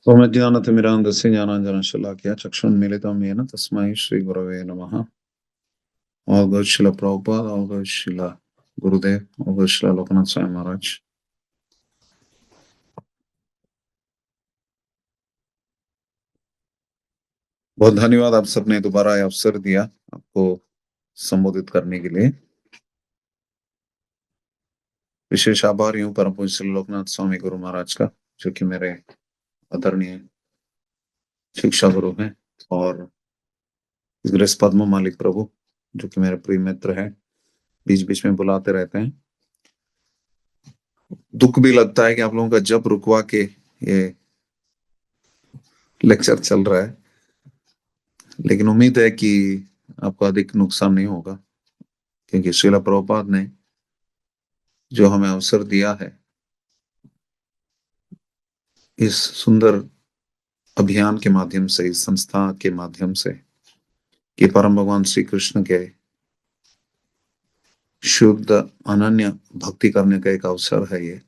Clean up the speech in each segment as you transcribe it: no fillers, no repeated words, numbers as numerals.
त्वमज्ञानतिमिरान्धस्य ज्ञानाञ्जनशलाकया चक्षुन्मीलितं येन तस्मै श्रीगुरवे नमः। All good Srila Prabhupada, all good Srila Gurudev, all good Srila Lokanath Swami Maharaj। बहुत धन्यवाद आप सबने दोबारा अवसर दिया आपको संबोधित करने के लिए। विशेष आभारी हूँ परम पूज्य श्री लोकनाथ स्वामी गुरु महाराज का, जो कि मेरे आदरणीय शिक्षा गुरु हैं, और ग्रेस पद्म मालिक प्रभु, जो कि मेरे प्रिय मित्र हैं, बीच बीच में बुलाते रहते हैं। दुख भी लगता है कि आप लोगों का जब रुकवा के ये लेक्चर चल रहा है, लेकिन उम्मीद है कि आपको अधिक नुकसान नहीं होगा, क्योंकि श्रीला प्रभुपाद ने जो हमें अवसर दिया है इस सुंदर अभियान के माध्यम से, इस संस्था के माध्यम से, कि परम भगवान श्री कृष्ण के शुद्ध अनन्य भक्ति करने का एक अवसर है ये।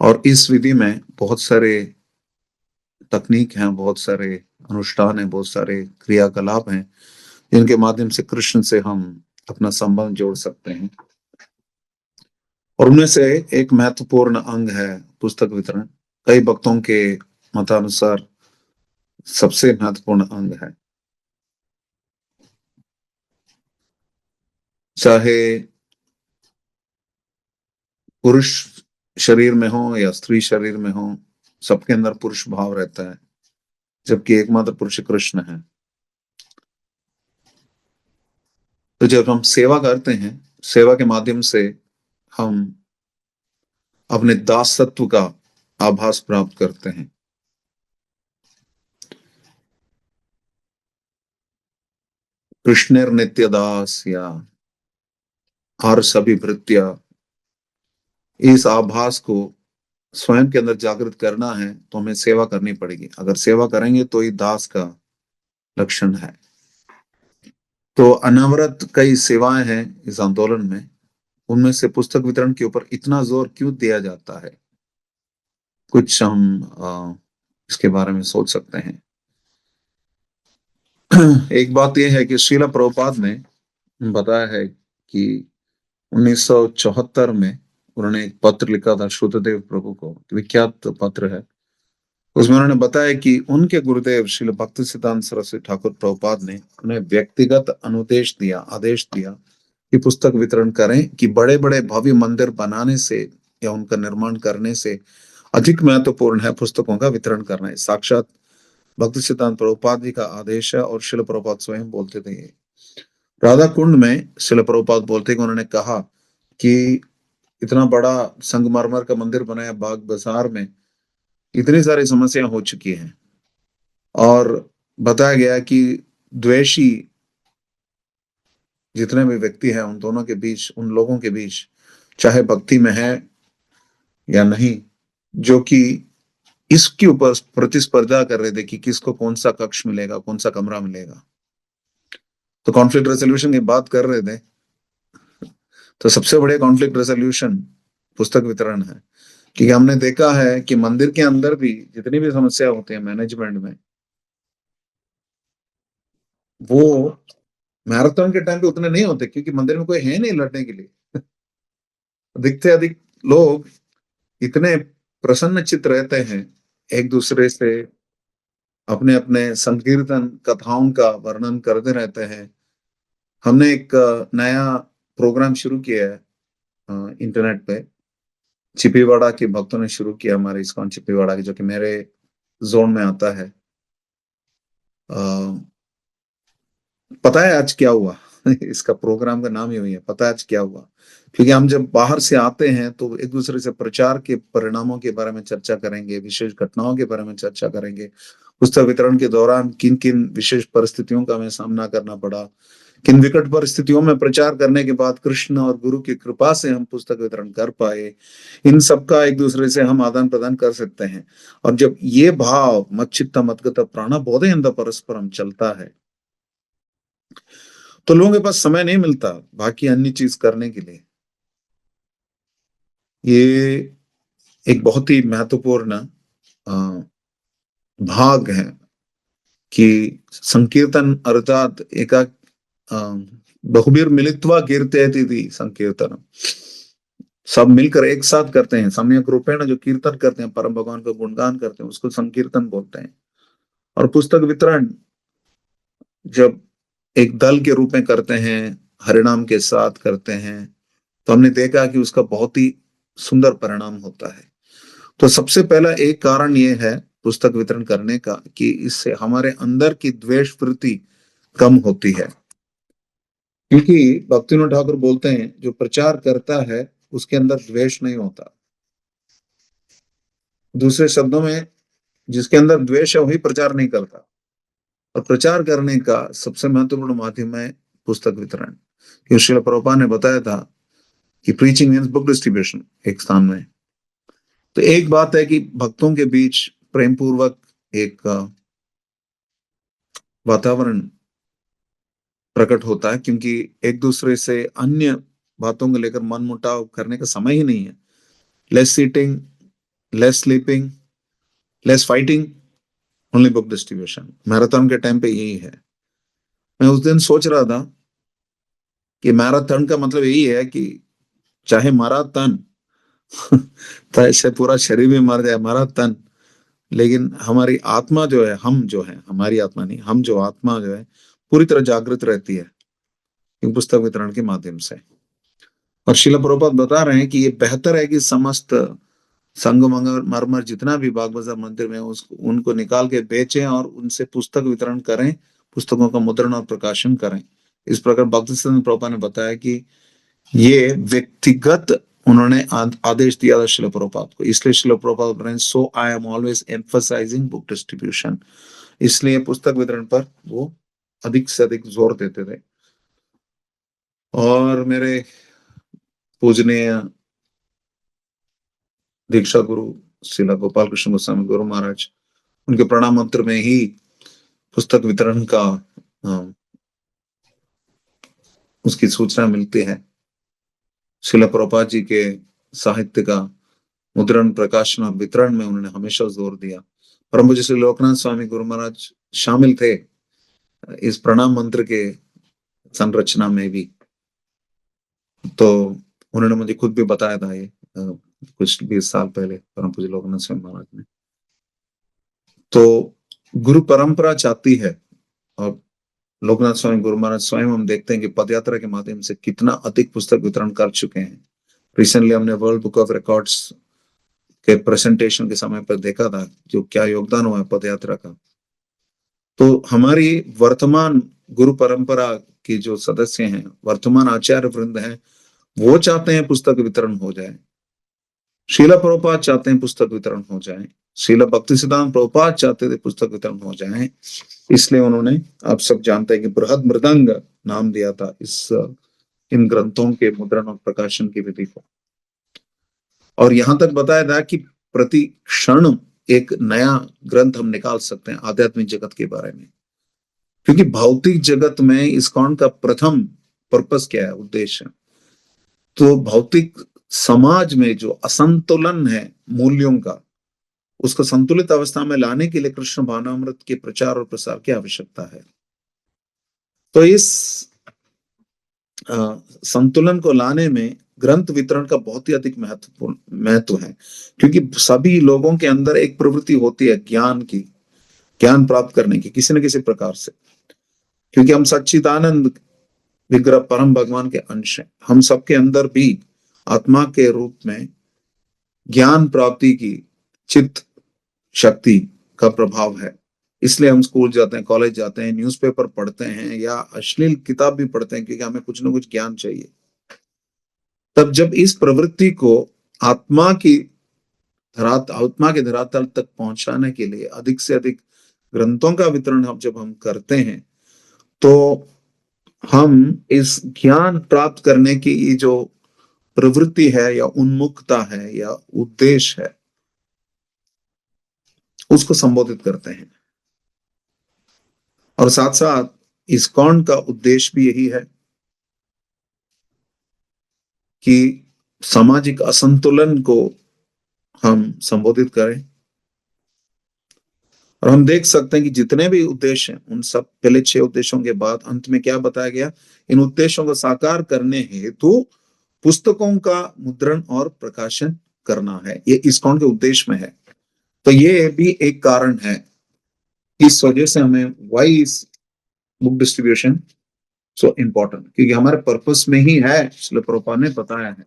और इस विधि में बहुत सारे तकनीक हैं, बहुत सारे अनुष्ठान हैं, बहुत सारे क्रियाकलाप हैं, जिनके माध्यम से कृष्ण से हम अपना संबंध जोड़ सकते हैं। और उनमें से एक महत्वपूर्ण अंग है पुस्तक वितरण। कई भक्तों के मतानुसार सबसे महत्वपूर्ण अंग है। चाहे पुरुष शरीर में हो या स्त्री शरीर में हो, सबके अंदर पुरुष भाव रहता है, जबकि एकमात्र पुरुष कृष्ण है। तो जब हम सेवा करते हैं, सेवा के माध्यम से हम अपने दासत्व का आभास प्राप्त करते हैं। कृष्णेर नित्य दास या हर सभी भृत्या, इस आभास को स्वयं के अंदर जागृत करना है तो हमें सेवा करनी पड़ेगी। अगर सेवा करेंगे तो ही दास का लक्षण है। तो अनवरत कई सेवाएं हैं इस आंदोलन में। उनमें से पुस्तक वितरण के ऊपर इतना जोर क्यों दिया जाता है, कुछ हम इसके बारे में सोच सकते हैं। एक बात यह है कि श्रीला प्रभुपाद ने बताया है कि 1974 में उन्होंने एक पत्र लिखा था शुद्धदेव प्रभु को, विख्यात पत्र है। उसमें उन्होंने बताया कि उनके गुरुदेव श्रील भक्ति सिद्धांत सरस्वती ठाकुर प्रभुपाद ने उन्हें व्यक्तिगत अनुदेश दिया, आदेश दिया कि पुस्तक वितरण करें, कि बड़े बड़े भव्य मंदिर बनाने से या उनका निर्माण करने से अधिक महत्वपूर्ण है पुस्तकों का वितरण करना है। साक्षात भक्ति सिद्धांत प्रभुपाद जी का आदेश है, और शिल प्रभुपाद स्वयं बोलते थे। राधा कुंड में शिल प्रभुपाद बोलते कि उन्होंने कहा कि इतना बड़ा संगमरमर का मंदिर बनाया बाग बाजार में, इतनी सारी समस्याएं हो चुकी हैं, और बताया गया कि द्वेषी जितने भी व्यक्ति हैं उन दोनों के बीच, उन लोगों के बीच, चाहे भक्ति में है या नहीं, जो कि इसके ऊपर प्रतिस्पर्धा कर रहे थे कि किसको कौन सा कक्ष मिलेगा, कौन सा कमरा मिलेगा। तो कॉन्फ्लिक्ट रेजोल्यूशन की बात कर रहे थे, तो सबसे बड़े कॉन्फ्लिक्ट रेजोल्यूशन पुस्तक वितरण है। क्योंकि हमने देखा है कि मंदिर के अंदर भी जितनी भी समस्या होती है मैनेजमेंट में, वो मैराथन के टाइम पे उतने नहीं होते, क्योंकि मंदिर में कोई है नहीं लड़ने के लिए। अधिक से अधिक लोग इतने प्रसन्न चित्त रहते हैं, एक दूसरे से अपने अपने संकीर्तन कथाओं का वर्णन करते रहते हैं। हमने एक नया प्रोग्राम शुरू किया है इंटरनेट पे, चिपीवाड़ा के भक्तों ने शुरू किया, हमारे इस्कॉन चिपीवाड़ा की, जो कि मेरे जोन में आता है। पता है आज क्या हुआ? इसका प्रोग्राम का नाम ही वही है, पता है आज क्या हुआ। क्योंकि हम जब बाहर से आते हैं तो एक दूसरे से प्रचार के परिणामों के बारे में चर्चा करेंगे, विशेष घटनाओं के बारे में चर्चा करेंगे, पुस्तक वितरण के दौरान किन किन विशेष परिस्थितियों का हमें सामना करना पड़ा, किन विकट परिस्थितियों में प्रचार करने के बाद कृष्ण और गुरु की कृपा से हम पुस्तक वितरण कर पाए, इन सब का एक दूसरे से हम आदान प्रदान कर सकते हैं। और जब ये भाव मच्चित्ता मद्गता प्राण बोधयन्त परस्परम चलता है, तो लोगों के पास समय नहीं मिलता बाकी अन्य चीज करने के लिए। ये एक बहुत ही महत्वपूर्ण भाग है कि संकीर्तन अर्थात एका बहुबीर मिलित्वा कीर्तयति इति संकीर्तनम, सब मिलकर एक साथ करते हैं, सम्यक रूपेण जो कीर्तन करते हैं, परम भगवान का गुणगान करते हैं, उसको संकीर्तन बोलते हैं। और पुस्तक वितरण जब एक दल के रूप में करते हैं, हरिनाम के साथ करते हैं, तो हमने देखा कि उसका बहुत ही सुंदर परिणाम होता है। तो सबसे पहला एक कारण ये है पुस्तक वितरण करने का कि इससे हमारे अंदर की द्वेष वृत्ति कम होती है। क्योंकि भक्तिविनोद ठाकुर बोलते हैं जो प्रचार करता है उसके अंदर द्वेष नहीं होता। दूसरे शब्दों में जिसके अंदर द्वेष है वही प्रचार नहीं करता। और प्रचार करने का सबसे महत्वपूर्ण माध्यम है पुस्तक वितरण। क्योंकि श्रील प्रभुपाद ने बताया था कि प्रीचिंग मीन्स बुक डिस्ट्रीब्यूशन एक स्थान में। तो एक बात है कि भक्तों के बीच प्रेम पूर्वक एक वातावरण प्रकट होता है, क्योंकि एक दूसरे से अन्य बातों को लेकर मन मुटाव करने का समय ही नहीं है। Less seating, less sleeping, less fighting, only book distribution. Marathon के टाइम पे यही है। मैं उस दिन सोच रहा था कि मैराथन का मतलब यही है कि चाहे मरा तन तो ऐसे पूरा शरीर भी मर जाए, मरा तन, लेकिन हमारी आत्मा जो है, हम जो है, हमारी आत्मा नहीं, हम जो आत्मा जो है पूरी तरह जागृत रहती है इन पुस्तक वितरण के माध्यम से। और शिला प्रभुपाद बता रहे हैं कि ये बेहतर है कि समस्त संगमरमर जितना भी बाग बाजार मंदिर में उनको निकाल के बेचें और उनसे पुस्तक वितरण करें, पुस्तकों का मुद्रण और प्रकाशन करें। इस प्रकार भक्तिसिद्धांत प्रभुपाद ने बताया कि ये व्यक्तिगत उन्होंने आदेश दिया था शिला प्रभुपाद को। इसलिए शिला प्रभुपाद बोल रहे हैं, so I am always emphasizing book distribution. इसलिए पुस्तक वितरण पर वो अधिक से अधिक जोर देते थे। और मेरे पूजनीय दीक्षा गुरु श्रीला गोपाल कृष्ण गोस्वामी गुरु महाराज, उनके प्रणाम मंत्र में ही पुस्तक वितरण का उसकी सूचना मिलती है। श्रीला प्रभुपाद जी के साहित्य का मुद्रण, प्रकाशन और वितरण में उन्होंने हमेशा जोर दिया। परम पूज्य श्री लोकनाथ स्वामी गुरु महाराज शामिल थे इस प्रणाम मंत्र के संरचना में भी। तो उन्होंने मुझे खुद भी बताया था ये कुछ 20 साल पहले, परम पूज्य लोकनाथ स्वामी महाराज ने। तो गुरु परंपरा चाहती है, और लोकनाथ स्वामी गुरु महाराज स्वयं हम देखते हैं कि पदयात्रा के माध्यम से कितना अधिक पुस्तक वितरण कर चुके हैं। रिसेंटली हमने वर्ल्ड बुक ऑफ रिकॉर्ड्स के प्रेजेंटेशन के समय पर देखा था जो क्या योगदान हुआ है पदयात्रा का। तो हमारी वर्तमान गुरु परंपरा के जो सदस्य हैं, वर्तमान आचार्य वृंद हैं, वो चाहते हैं पुस्तक वितरण हो जाए। शीला प्रभुपाद चाहते हैं पुस्तक वितरण हो जाए। शीला भक्ति सिद्धांत प्रभुपाद चाहते थे पुस्तक वितरण हो जाए। इसलिए उन्होंने, आप सब जानते हैं कि बृहद मृदंग नाम दिया था इन ग्रंथों के मुद्रण और प्रकाशन की विधि को। और यहां तक बताया था कि प्रति क्षण एक नया ग्रंथ हम निकाल सकते हैं आध्यात्मिक जगत के बारे में। क्योंकि भौतिक जगत में इस्कॉन का प्रथम पर्पस क्या है, उद्देश्य? तो भौतिक समाज में जो असंतुलन है मूल्यों का, उसको संतुलित अवस्था में लाने के लिए कृष्ण भावनामृत के प्रचार और प्रसार की आवश्यकता है। तो इस संतुलन को लाने में ग्रंथ वितरण का बहुत ही अधिक महत्व है। क्योंकि सभी लोगों के अंदर एक प्रवृत्ति होती है ज्ञान की, ज्ञान प्राप्त करने की किसी न किसी प्रकार से। क्योंकि हम सच्चिदानंद विग्रह परम भगवान के अंश हैं। हम सबके अंदर भी आत्मा के रूप में ज्ञान प्राप्ति की चित्त शक्ति का प्रभाव है। इसलिए हम स्कूल जाते हैं, कॉलेज जाते हैं, न्यूज़पेपर पढ़ते हैं या अश्लील किताब भी पढ़ते हैं, क्योंकि हमें कुछ ना कुछ ज्ञान चाहिए। तब जब इस प्रवृत्ति को आत्मा के धरातल तक पहुंचाने के लिए अधिक से अधिक ग्रंथों का वितरण जब हम करते हैं, तो हम इस ज्ञान प्राप्त करने की ये जो प्रवृत्ति है या उन्मुखता है या उद्देश्य है, उसको संबोधित करते हैं। और साथ साथ इस्कॉन का उद्देश्य भी यही है कि सामाजिक असंतुलन को हम संबोधित करें और हम देख सकते हैं कि जितने भी उद्देश्य हैं उन सब पहले 6 उद्देश्यों के बाद अंत में क्या बताया गया, इन उद्देश्यों को साकार करने हेतु पुस्तकों का मुद्रण और प्रकाशन करना है। ये इस्कॉन के उद्देश्य में है। तो ये भी एक कारण है, इस वजह से हमें why is book distribution so important, क्योंकि हमारे पर्पस में ही है, श्रील प्रभुपाद ने बताया है।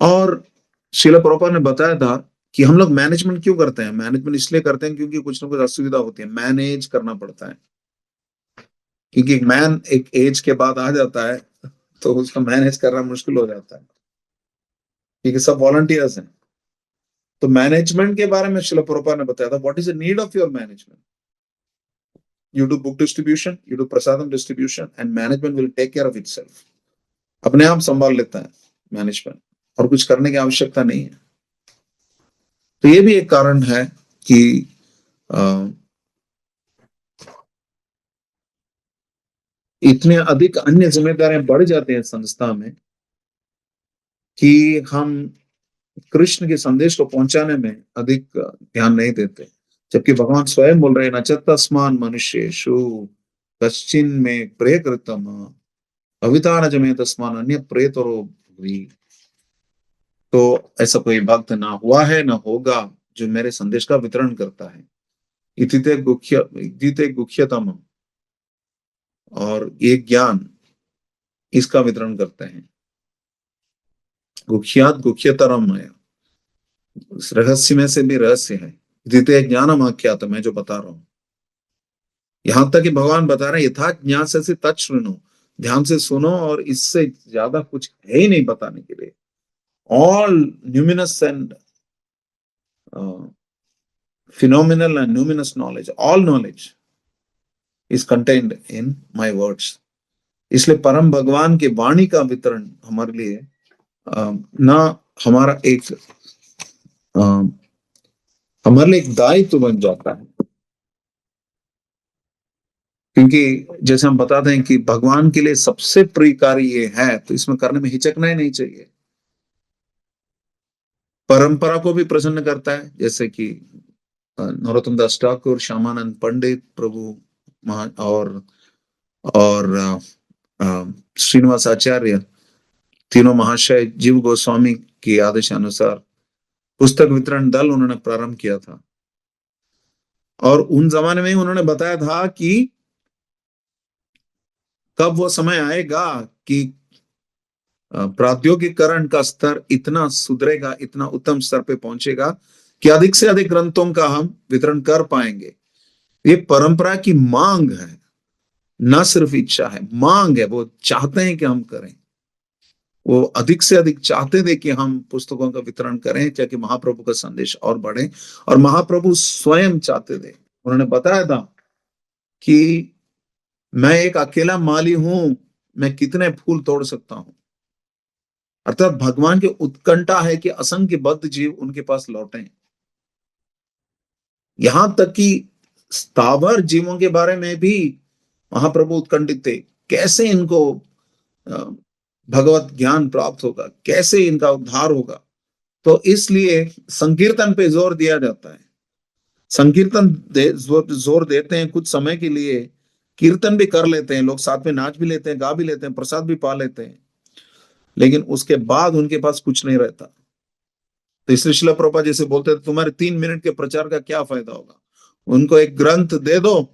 और श्रील प्रभुपाद ने बताया था कि हम लोग मैनेजमेंट क्यों करते हैं। मैनेजमेंट इसलिए करते हैं क्योंकि कुछ ना कुछ असुविधा होती है, मैनेज करना पड़ता है। क्योंकि मैन एक एज के बाद आ जाता है तो उसको मैनेज करना मुश्किल हो जाता है, क्योंकि सब वॉलंटियर्स हैं। तो मैनेजमेंट के बारे में श्रील प्रभुपाद ने बताया था, what is the need of your management. You do book distribution, you do prasadam distribution, and management will take care of itself. अपने आप संभाल लेता है मैनेजमेंट, और कुछ करने की आवश्यकता नहीं है। तो ये भी एक कारण है कि इतने अधिक अन्य जिम्मेदारियां बढ़ जाते हैं संस्था में कि हम कृष्ण के संदेश को पहुंचाने में अधिक ध्यान नहीं देते, जबकि भगवान स्वयं बोल रहे हैं, नचतस्मान मनुष्येषु कश्चिन में प्रियकृतम अवितान जमे तस्मान अन्य प्रेतरो भुवि। तो ऐसा कोई भक्त ना हुआ है ना होगा जो मेरे संदेश का वितरण करता है। इतिते गुह्यतम, और ये ज्ञान इसका वितरण करते हैं। गुह्यात गुह्यतरम है, रहस्य में से भी रहस्य है। इतिते ज्ञानम आख्यात, मैं जो बता रहा हूं, यहां तक कि भगवान बता रहे हैं, यथा ज्ञान से तत् शृणु, ध्यान से सुनो, और इससे ज्यादा कुछ है ही नहीं बताने के लिए। All numinous and phenomenal and numinous knowledge, all knowledge is contained in my words. इसलिए परम भगवान के वाणी का वितरण हमारे लिए ना हमारा एक हमारे लिए एक दायित्व बन जाता है, क्योंकि जैसे हम बताते हैं कि भगवान के लिए सबसे प्रिय कार्य ये है, तो इसमें करने में हिचकना ही नहीं चाहिए। परंपरा को भी प्रसन्न करता है, जैसे कि नरोत्तम दास ठाकुर, श्यामानंद पंडित प्रभु और श्रीनिवास आचार्य, तीनों महाशय जीव गोस्वामी के आदेशानुसार पुस्तक वितरण दल उन्होंने प्रारंभ किया था। और उन जमाने में उन्होंने बताया था कि कब वो समय आएगा कि प्रौद्योगिकीकरण का स्तर इतना सुधरेगा, इतना उत्तम स्तर पे पहुंचेगा कि अधिक से अधिक ग्रंथों का हम वितरण कर पाएंगे। ये परंपरा की मांग है, न सिर्फ इच्छा है, मांग है। वो चाहते हैं कि हम करें, वो अधिक से अधिक चाहते थे कि हम पुस्तकों का वितरण करें, ताकि महाप्रभु का संदेश और बढ़े। और महाप्रभु स्वयं चाहते थे, उन्होंने बताया था कि मैं एक अकेला माली हूं, मैं कितने फूल तोड़ सकता हूं। अर्थात भगवान की उत्कंठा है कि असंख्य बद्ध जीव उनके पास लौटे। यहां तक कि स्थावर जीवों के बारे में भी महाप्रभु उत्कंठित थे, कैसे इनको भगवत ज्ञान प्राप्त होगा, कैसे इनका उद्धार होगा। तो इसलिए संकीर्तन पे जोर दिया जाता है। संकीर्तन जोर देते हैं कुछ समय के लिए, कीर्तन भी कर लेते हैं लोग, साथ में नाच भी लेते हैं, गा भी लेते हैं, प्रसाद भी पा लेते हैं, लेकिन उसके बाद उनके पास कुछ नहीं रहता। तो इसलिए श्रील प्रभुपाद जैसे बोलते थे, तुम्हारे 3 मिनट के प्रचार का क्या फायदा होगा, उनको एक ग्रंथ दे दो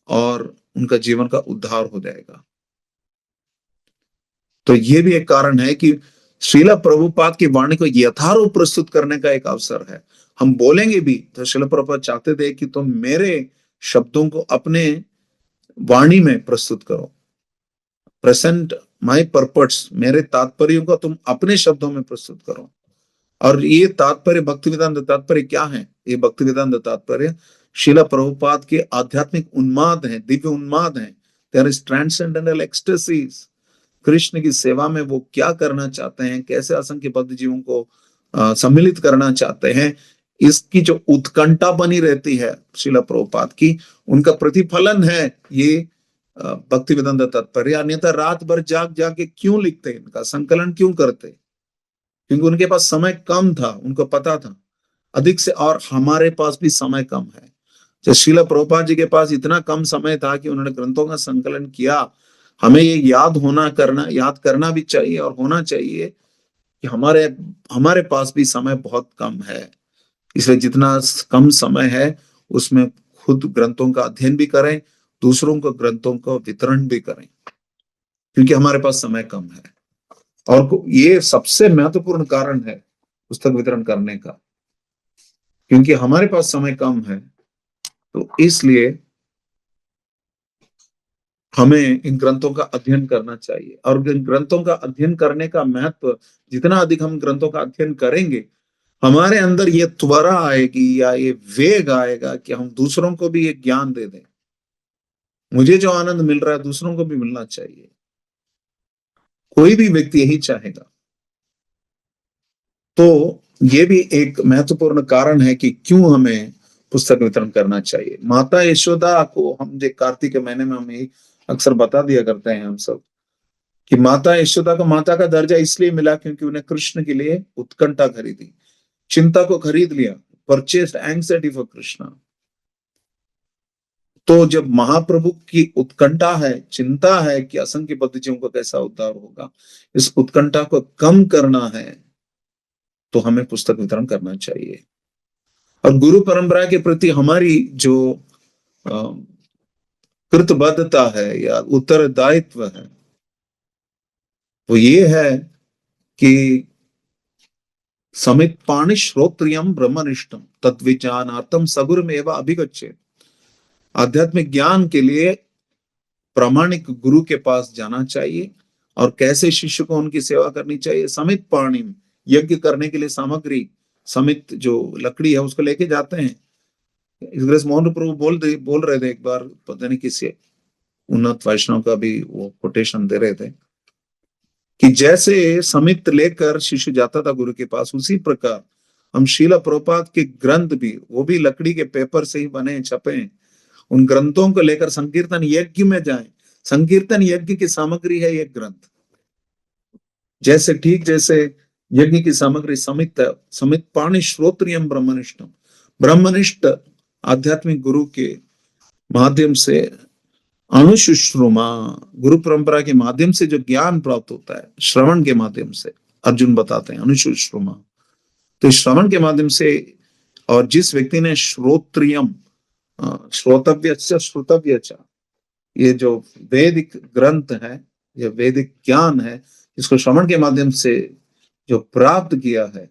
और उनका जीवन का उद्धार हो जाएगा। तो ये भी एक कारण है कि श्रील प्रभुपाद की वाणी को यथारूप प्रस्तुत करने का एक अवसर है। हम बोलेंगे भी तो श्रील प्रभुपाद चाहते थे कि तुम मेरे शब्दों को अपने वाणी में प्रस्तुत करो, प्रेजेंट माय पर्पस, मेरे तात्पर्यों को तुम अपने शब्दों में प्रस्तुत करो। और ये तात्पर्य भक्ति वेदांत तात्पर्य क्या है? ये भक्ति वेदांत तात्पर्य श्रील प्रभुपाद के आध्यात्मिक उन्माद है, दिव्य उन्माद है। There is transcendental ecstasies. Krishna की सेवा में वो क्या करना चाहते हैं, कैसे असंख्य बद्ध जीवों को सम्मिलित करना चाहते हैं, इसकी जो उत्कंठा बनी रहती है श्रील प्रभुपाद की, उनका प्रतिफलन है ये भक्ति वेदांत तात्पर्य। अन्यथा रात भर जाग जाग के क्यों लिखते, इनका संकलन क्यों करते? क्योंकि उनके पास समय कम था, उनको पता था अधिक से, और हमारे पास भी समय कम है। जब श्रील प्रभुपाद जी के पास इतना कम समय था कि उन्होंने ग्रंथों का संकलन किया, हमें ये याद करना भी चाहिए और होना चाहिए कि हमारे हमारे पास भी समय बहुत कम है। इसलिए जितना कम समय है उसमें खुद ग्रंथों का अध्ययन भी करें, दूसरों को ग्रंथों का वितरण भी करें, क्योंकि हमारे पास समय कम है। और ये सबसे महत्वपूर्ण कारण है पुस्तक वितरण करने का, क्योंकि हमारे पास समय कम है। तो इसलिए हमें इन ग्रंथों का अध्ययन करना चाहिए, और इन ग्रंथों का अध्ययन करने का महत्व, जितना अधिक हम ग्रंथों का अध्ययन करेंगे, हमारे अंदर ये त्वरा आएगी या ये वेग आएगा कि हम दूसरों को भी ये ज्ञान दे दें। मुझे जो आनंद मिल रहा है दूसरों को भी मिलना चाहिए, कोई भी व्यक्ति यही चाहेगा। तो ये भी एक महत्वपूर्ण कारण है कि क्यों हमें पुस्तक वितरण करना चाहिए। माता यशोदा को हम जो कार्तिक के महीने में हम अक्सर बता दिया करते हैं हम सब, कि माता यशोदा को माता का दर्जा इसलिए मिला क्योंकि उन्हें कृष्ण के लिए उत्कंठा खरीदी, चिंता को खरीद लिया, परचेस्ड एंग्जाइटी फॉर कृष्णा। तो जब महाप्रभु की उत्कंठा है, चिंता है कि असंख्य बद्धजनों को कैसा उद्धार होगा, इस उत्कंठा को कम करना है, तो हमें पुस्तक वितरण करना चाहिए। और गुरु परंपरा के प्रति हमारी जो कृतबद्धता है या उत्तरदायित्व है, वो ये है कि समित पाणि श्रोत्रियम ब्रह्मनिष्ठम तद्विज्ञानार्थम सगुरुमेव अभिगच्छेत्। आध्यात्मिक ज्ञान के लिए प्रामाणिक गुरु के पास जाना चाहिए, और कैसे शिष्य को उनकी सेवा करनी चाहिए। समित पाणि, यज्ञ करने के लिए सामग्री, समित जो लकड़ी है उसको लेके जाते हैं। ग्रेस मोहन प्रभु बोल रहे थे एक बार, पता नहीं किसी उन्नत वैष्णव का भी वो कोटेशन दे रहे थे, कि जैसे समित लेकर शिष्य जाता था गुरु के पास, उसी प्रकार हम श्रील प्रभुपाद के ग्रंथ भी, वो भी लकड़ी के पेपर से ही बने छपे, उन ग्रंथों को लेकर संकीर्तन यज्ञ में जाएं। संकीर्तन यज्ञ की सामग्री है ये ग्रंथ। जैसे यज्ञ की सामग्री समित पाणि श्रोत्रियम ब्रह्मनिष्ठम, ब्रह्मनिष्ठ आध्यात्मिक गुरु के माध्यम से अनुशुश्रुमा, गुरु परंपरा के माध्यम से जो ज्ञान प्राप्त होता है, श्रवण के माध्यम से, अर्जुन बताते हैं अनुशुश्रुमा। तो श्रवण के माध्यम से, और जिस व्यक्ति ने श्रोत्रियम, श्रोतव्य श्रोतव्य, ये जो वैदिक ग्रंथ है, ये वैदिक ज्ञान है, इसको श्रवण के माध्यम से जो प्राप्त किया है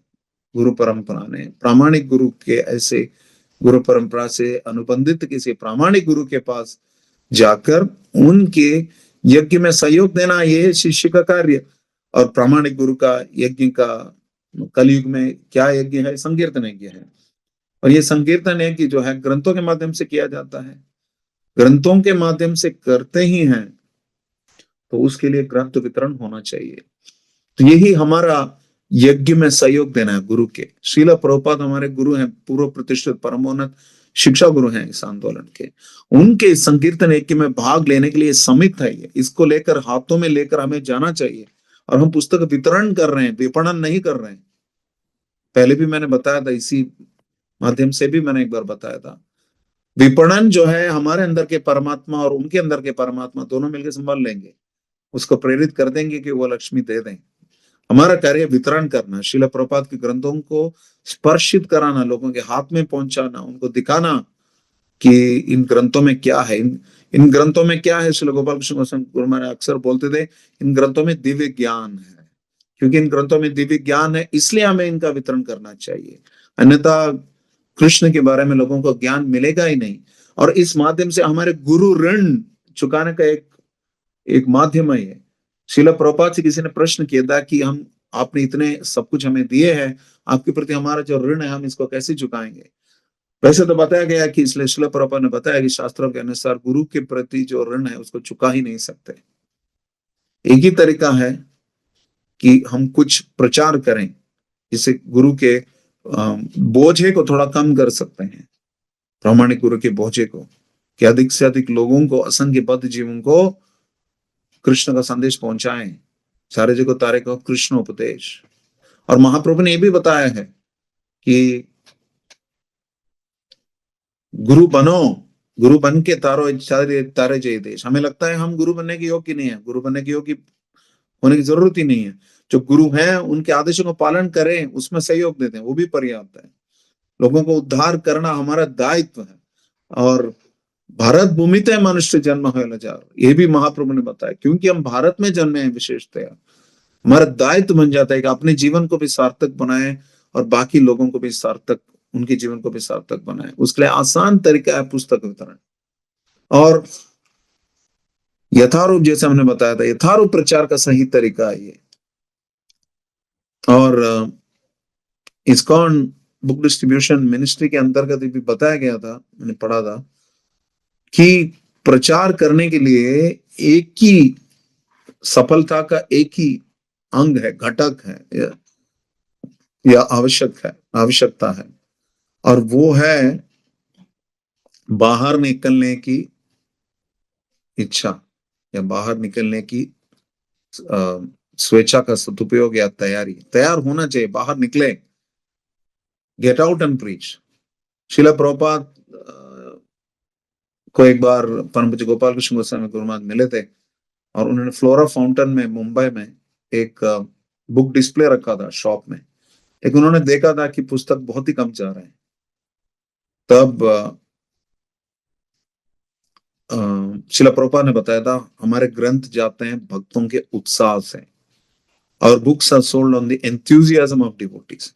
गुरु परंपरा ने, प्रामाणिक गुरु के, ऐसे गुरु परंपरा से अनुबंधित किसी प्रामाणिक गुरु के पास जाकर उनके यज्ञ में सहयोग देना, ये शिष्य का कार्य। और प्रामाणिक गुरु का यज्ञ का कलयुग में क्या यज्ञ है? संकीर्तन यज्ञ है। और ये संकीर्तन यज्ञ जो है ग्रंथों के माध्यम से किया जाता है। ग्रंथों के माध्यम से करते ही हैं तो उसके लिए ग्रंथ वितरण होना चाहिए। तो यही हमारा यज्ञ में सहयोग देना है गुरु के। श्रील प्रभुपाद हमारे गुरु हैं, पूर्व प्रतिष्ठित परमोन्नत शिक्षा गुरु हैं इस आंदोलन के। उनके संकीर्तन यज्ञ में भाग लेने के लिए समित है ये, इसको लेकर हाथों में लेकर हमें जाना चाहिए। और हम पुस्तक वितरण कर रहे हैं, विपणन नहीं कर रहे हैं। पहले भी मैंने बताया था, इसी माध्यम से भी मैंने एक बार बताया था, विपणन जो है हमारे अंदर के परमात्मा और उनके अंदर के परमात्मा दोनों मिलकर संभाल लेंगे, उसको प्रेरित कर देंगे कि वो लक्ष्मी दे दें। हमारा कार्य वितरण करना, श्रील प्रभुपाद के ग्रंथों को स्पर्शित कराना, लोगों के हाथ में पहुंचाना, उनको दिखाना कि इन ग्रंथों में क्या है। इन ग्रंथों में क्या है? श्रील गोपाल कृष्ण गोस्वामी गुरु महाराज अक्सर बोलते थे, इन ग्रंथों में दिव्य ज्ञान है। क्योंकि इन ग्रंथों में दिव्य ज्ञान है, इसलिए हमें इनका वितरण करना चाहिए, अन्यथा कृष्ण के बारे में लोगों को ज्ञान मिलेगा ही नहीं। और इस माध्यम से हमारे गुरु ऋण चुकाने का एक माध्यम है ये। श्रील प्रभुपाद से किसी ने प्रश्न किया था कि हम, आपने इतने सब कुछ हमें दिए हैं, आपके प्रति हमारा जो ऋण है हम इसको कैसे चुकाएंगे? वैसे तो बताया गया कि, इसलिए श्रील प्रभुपाद ने बताया कि शास्त्रों के अनुसार गुरु के प्रति जो ऋण है उसको चुका ही नहीं सकते। एक ही तरीका है कि हम कुछ प्रचार करें, जिससे गुरु के बोझे को थोड़ा कम कर सकते हैं, प्रामाणिक गुरु के बोझे को, कि अधिक से अधिक लोगों को, असंख्य बद्ध जीवों को कृष्ण का संदेश पहुंचाएं। सारे जगत तारे को कृष्ण उपदेश। और महाप्रभु ने यह भी बताया है कि गुरु बनो, गुरु बन के तारो तारे तारे जय देश। हमें लगता है हम गुरु बनने के योग्य नहीं है, गुरु बनने के योग्य होने की जरूरत ही नहीं है। जो गुरु हैं उनके आदेशों का पालन करें, उसमें सहयोग देते हैं, वो भी पर्याप्त है। लोगों को उद्धार करना हमारा दायित्व है। और भारत भूमिते मनुष्य जन्म है लाचार, ये भी महाप्रभु ने बताया, क्योंकि हम भारत में जन्मे हैं विशेषतया। हमारा दायित्व बन जाता है कि अपने जीवन को भी सार्थक बनाए और बाकी लोगों को भी सार्थक, उनके जीवन को भी सार्थक बनाए। उसके लिए आसान तरीका है पुस्तक वितरण। और यथारूप, जैसे हमने बताया था, यथारूप प्रचार का सही तरीका है ये। और इस्कॉन बुक डिस्ट्रीब्यूशन मिनिस्ट्री के अंतर्गत भी बताया गया था, मैंने पढ़ा था, कि प्रचार करने के लिए एक ही सफलता का एक ही अंग है, घटक है, या आवश्यकता है, और वो है बाहर निकलने की इच्छा, या बाहर निकलने की स्वेच्छा का सदुपयोग या तैयारी। तैयार होना चाहिए, बाहर निकले, गेट आउट एंड प्रीच। शिला प्रभुपाद को एक बार परम पूज्य गोपाल कृष्ण गोस्वामी गुरु महाराज मिले थे, और उन्होंने फ्लोरा फाउंटेन में मुंबई में एक बुक डिस्प्ले रखा था शॉप में। लेकिन उन्होंने देखा था कि पुस्तक बहुत ही कम जा रहे हैं। तब शिला प्रभुपाद ने बताया था, हमारे ग्रंथ जाते हैं भक्तों के उत्साह से, और books are sold on the enthusiasm of devotees.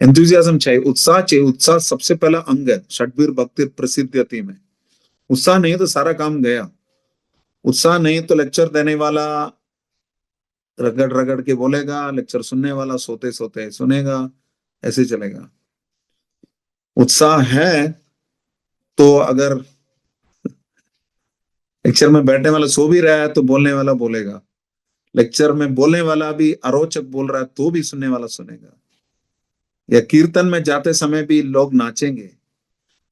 Enthusiasm चाहिए, उत्साह चाहिए। उत्साह सबसे पहला अंग है षड्वीर भक्ति प्रसिद्धि में। उत्साह नहीं तो सारा काम गया। उत्साह नहीं तो लेक्चर देने वाला रगड़ रगड़ के बोलेगा, लेक्चर सुनने वाला सोते सोते सुनेगा, ऐसे चलेगा। उत्साह है तो अगर लेक्चर में बैठने वाला सो भी रहा है तो बोलने वाला बोलेगा। लेक्चर में बोलने वाला भी अरोचक बोल रहा है तो भी सुनने वाला सुनेगा। या कीर्तन में जाते समय भी लोग नाचेंगे,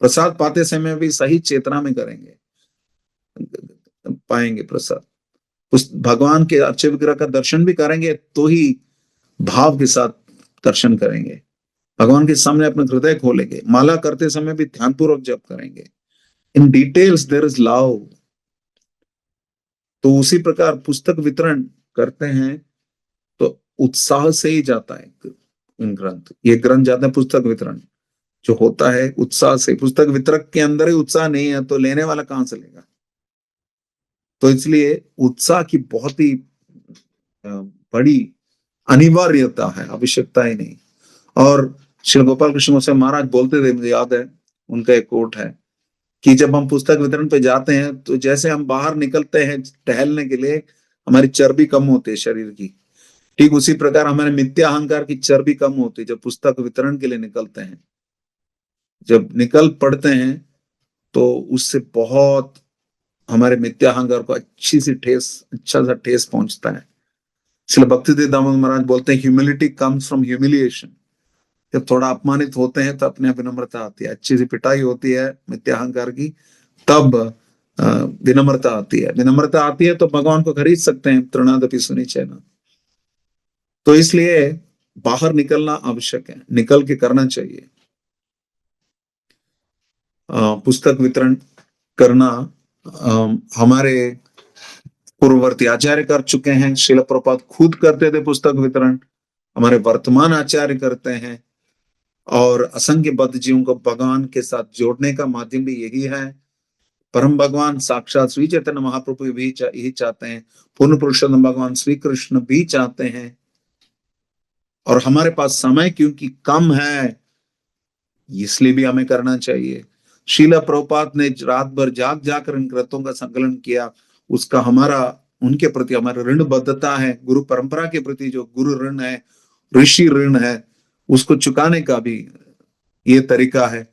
प्रसाद पाते समय भी सही चेतना में करेंगे, पाएंगे प्रसाद। उस भगवान के अर्चे विग्रह का दर्शन भी करेंगे तो ही भाव के साथ दर्शन करेंगे। भगवान के सामने अपने हृदय खोलेंगे। माला करते समय भी ध्यानपूर्वक जप करेंगे। In details there is love. तो उसी प्रकार पुस्तक वितरण करते हैं तो उत्साह से ही जाता है ग्रंथ। ये ग्रंथ जाता है पुस्तक वितरण जो होता है उत्साह से। पुस्तक वितरक के अंदर ही उत्साह नहीं है तो लेने वाला कहां से लेगा। तो इसलिए उत्साह की बहुत ही बड़ी अनिवार्यता है, आवश्यकता ही नहीं। और श्री गोपाल कृष्ण गोस्वामी महाराज बोलते थे, मुझे याद है उनका एक कोट है, कि जब हम पुस्तक वितरण पे जाते हैं तो जैसे हम बाहर निकलते हैं टहलने के लिए, हमारी चर्बी कम होती है शरीर की, ठीक उसी प्रकार हमारे मिथ्या अहंकार की चर्बी कम होती है जब पुस्तक वितरण के लिए निकलते हैं। जब निकल पड़ते हैं तो उससे बहुत हमारे मिथ्या अहंकार को अच्छा सा ठेस पहुंचता है। इसलिए भक्तिदेव दामोदर महाराज बोलते हैं, ह्यूमिलिटी कम्स फ्रॉम ह्यूमिलिएशन। जब थोड़ा अपमानित होते हैं तो अपने विनम्रता आती है। अच्छी सी पिटाई होती है मिथ्या अहंकार की, तब विनम्रता आती है। विनम्रता आती है तो भगवान को खरीद सकते हैं, तृणादपि सुनिचैना। तो इसलिए बाहर निकलना आवश्यक है, निकल के करना चाहिए। पुस्तक वितरण करना हमारे पूर्ववर्ती आचार्य कर चुके हैं। श्रील प्रभुपाद खुद करते थे पुस्तक वितरण, हमारे वर्तमान आचार्य करते हैं। और असंख्य बद्ध जीवों को भगवान के साथ जोड़ने का माध्यम भी यही है। परम भगवान साक्षात श्री चैतन्य महाप्रभु भी यही चाहते हैं, पूर्ण पुरुषोत्तम भगवान श्री कृष्ण भी चाहते हैं। और हमारे पास समय क्योंकि कम है, इसलिए भी हमें करना चाहिए। शीला प्रभुपाद ने रात भर जाग जाकर इन ग्रंथों का संकलन किया। उसका हमारा उनके प्रति हमारा ऋणबद्धता है। गुरु परंपरा के प्रति जो गुरु ऋण है, ऋषि ऋण है, उसको चुकाने का भी ये तरीका है।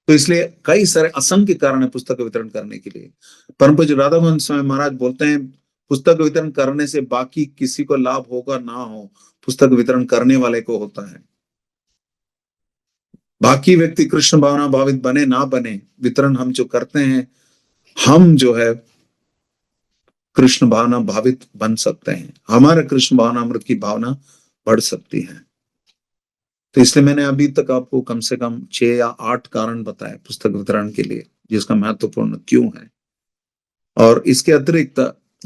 तो इसलिए कई सारे असंख्य कारण है पुस्तक वितरण करने के लिए। परम पूज्य राधा मोहन स्वामी महाराज बोलते हैं, पुस्तक वितरण करने से बाकी किसी को लाभ होगा ना हो, पुस्तक वितरण करने वाले को होता है। बाकी व्यक्ति कृष्ण भावना भावित बने ना बने, वितरण हम जो करते हैं, हम जो है कृष्ण भावना भावित बन सकते हैं। हमारे कृष्ण भावना अमृत की भावना बढ़ सकती है। तो इसलिए मैंने अभी तक आपको कम से कम 6 या 8 कारण बताए पुस्तक वितरण के लिए, जिसका महत्वपूर्ण क्यों है। और इसके अतिरिक्त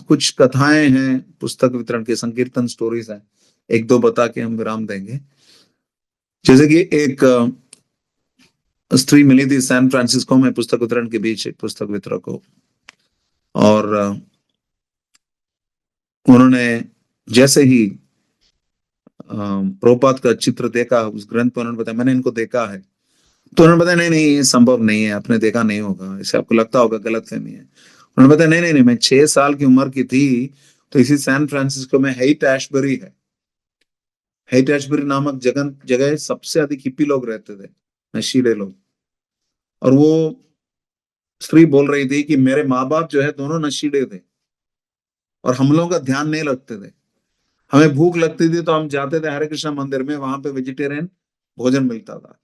कुछ कथाएं हैं पुस्तक वितरण के, संकीर्तन स्टोरीज हैं, एक दो बता के हम विराम देंगे। जैसे कि एक स्त्री मिली थी सैन फ्रांसिस्को में पुस्तक वितरण के बीच, एक पुस्तक वितरक को, और उन्होंने जैसे ही प्रभुपाद का चित्र देखा उस ग्रंथ पर, उन्होंने बताया मैंने इनको देखा है। तो उन्होंने बताया नहीं नहीं ये संभव नहीं है, आपने देखा नहीं होगा, इसे आपको लगता होगा, गलत फहमी है। उन्होंने बताया नहीं नहीं नहीं, मैं 6 साल की उम्र की थी तो इसी सैन फ्रांसिस्को में हेट एशबरी है, हेट एशबरी नामक जगह जगह सबसे अधिक हिप्पी लोग रहते थे, नशीले लोग। और वो स्त्री बोल रही थी कि मेरे माँ बाप जो है दोनों नशीले थे और हम लोगों का ध्यान नहीं रखते थे। हमें भूख लगती थी तो हम जाते थे हरे कृष्णा मंदिर में, वहां पे वेजिटेरियन भोजन मिलता था,